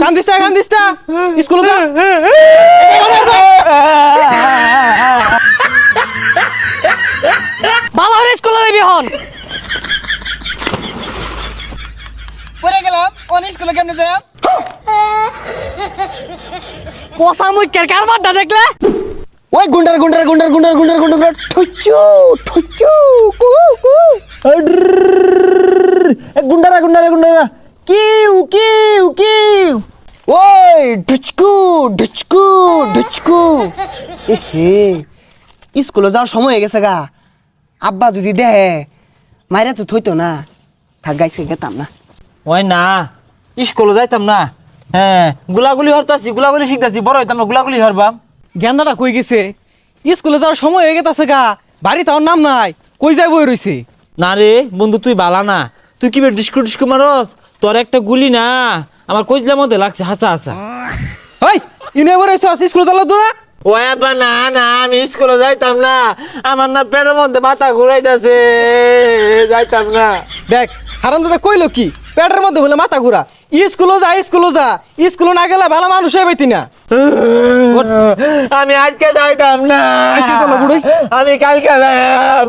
কান দিস না স্কুলে যা ভালো করে স্কুলে যাবি হন পড়ে গেলাম অন স্কুলে কেমনে যাই পোষা মুই কারবার দা দেখলে ওই গুন্ডার ঠুচু ঠুচু কু কু গুন্ডারা কিউ কিউ কিউ ওই ঢুচকু ঢুচকু ঢুচকু এহে স্কুলে যাওয়ার সময় হয়ে গেছে গা আব্বা যদি দেহে মাইরা তো থইতো না থাক গাইছে গেতাম না ওই না স্কুলে যাইতাম না হ্যাঁ গুলাগুলি হরতাছি গুলাগুলি শিখতাছি বড় হইতাম না গুলাগুলি হরবাম গেন্দাটা কই গেছে স্কুলে যাওয়ার সময় হয়ে গেছে গা বাড়ি তার নাম নাই কই যাই বই রইছে না রে বন্ধু তুই বালা না তুই কি ডিস্কু মারস তোর একটা গুলি না আমার কইজলার মধ্যে লাগছে হাসা হাসা ওই ইনে বই রইছ স্কুলে যালো তো না ওই আব্বা না না আমি স্কুলে যাইতাম না আমার না পেটের মধ্যে মাথা ঘুরাইতাছে যাইতাম না দেখ হারামজাদা কইলো কি পেটের মধ্যে বলে মাথা ঘুরা স্কুলে যা স্কুলে না গেলে ভালো মানুষ হইবি না আমি আজকে যাইতাম না আজকে চলো বুড়ি আমি কালকে যাইতাম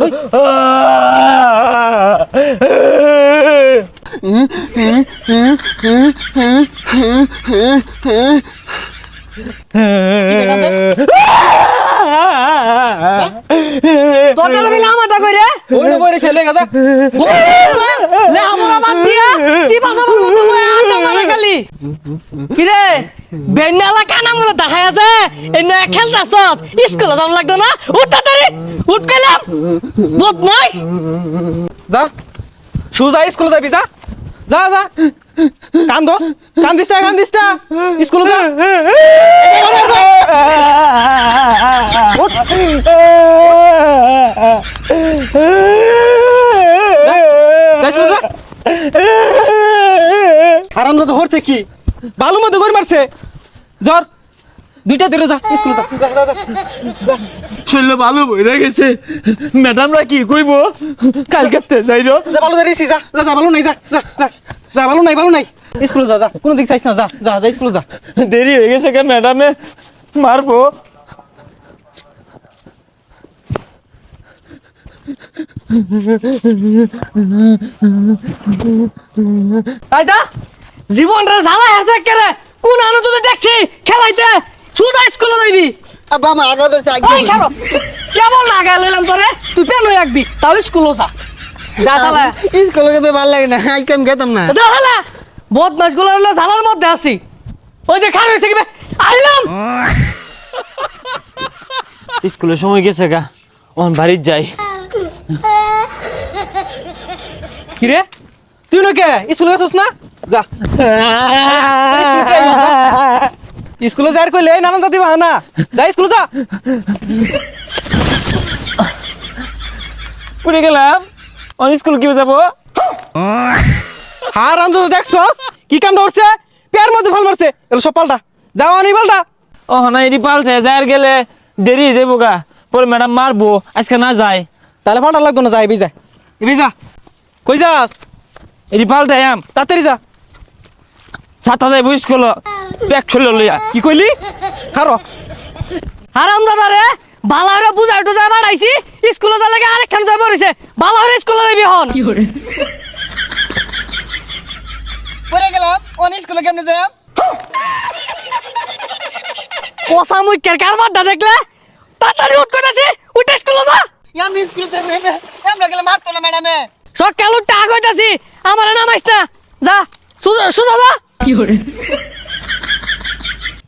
তোর আমি লামাটা কইরে ওই না বই রইছে লেগা যা লে আমরা বাদ দিয়া চিপা সাবার মতো বই আটা মারা খালি কি রে বেনালা কানা মনে দেখায় আছে এই নয়া খেলতাছ স্কুলে যাম লাগতো না উঠ তাড়াতাড়ি উঠ কইলাম বদমাশ যা সুজা স্কুলে যাবি যা যা যা কান দিস না স্কুলে যা আরামদাদ হরছে কি বালু মধ্যে গড়ি মারছে জ্বর দুইটা ধরে যা স্কুলে যা শরীরে ভালো বইরা গেছে ম্যাডামরা কি কইব কালকে যাইরো যা ভালো দাঁড়িয়েছি যা যা যা ভালো নাই যা যা যা যা ভালো নাই স্কুলে যা যা কোনো দিক চাইছ না যা যা যা স্কুলে যা দেরি হয়ে গেছে কে ম্যাডামে মারবো তাই যা জীবনটা জ্বালা আছে কেরে কোন আনো তুই দেখছি খেলাইতে সুজা স্কুলে যাইবি আব্বা আমার আগা ধরছে ওই খেলো কেমন লাগা লইলাম তোরে তুই পেন হয়ে রাখবি তাও স্কুলে যা যা শালা স্কুলে যেতে ভালো লাগে না আজকে আমি গেতাম না যা শালা বদমাশ গুলো হলো জ্বালার মধ্যে আছি ওই যে খান হইছে কি আইলাম স্কুলের সময় গেছে গা ওন বাড়ি যাই কি রে তুই নকে স্কুলে গেছস না যা স্কুলে যাই কইলে নানান জাতি বাহানা যা স্কুলে যা পুরে গেলাম অন স্কুল কি যাবো হারাম যদি দেখছস কি কাম করছে পেয়ার মধ্যে ভাল মারছে এগুলো সব পাল্টা যাও আনি পাল্টা ও না এটি পাল্টে যার গেলে দেরি হয়ে যাবো গা পরে ম্যাডাম মারবো আজকে না যায় তাহলে পাল্টা লাগতো না যা এবি যা কই যাস এটি পাল্টে আম তাড়াতাড়ি যা ছাতা যাইবো স্কুল ব্যাগ ছড়ল লইয়া কি কইলি খারো হারাম দাদা রে বালা হরে বুঝাই টুজাই বাড়াইছি স্কুলে যা লাগে আরেকখান যাই পড়িছে বালা হরে স্কুলে যাবি হন পড়ে গেলাম অন স্কুলে কেমনে যাই পোষা মুই কারবার দা দেখলে তাড়াতাড়ি উঠ কইতাছি উঠ স্কুলে যা আমি স্কুলে যাই আমরা গেলে মারতো না ম্যাডামে সকাল উঠ টাক হইতাছি আমার নামাইছ না যা সুজা যা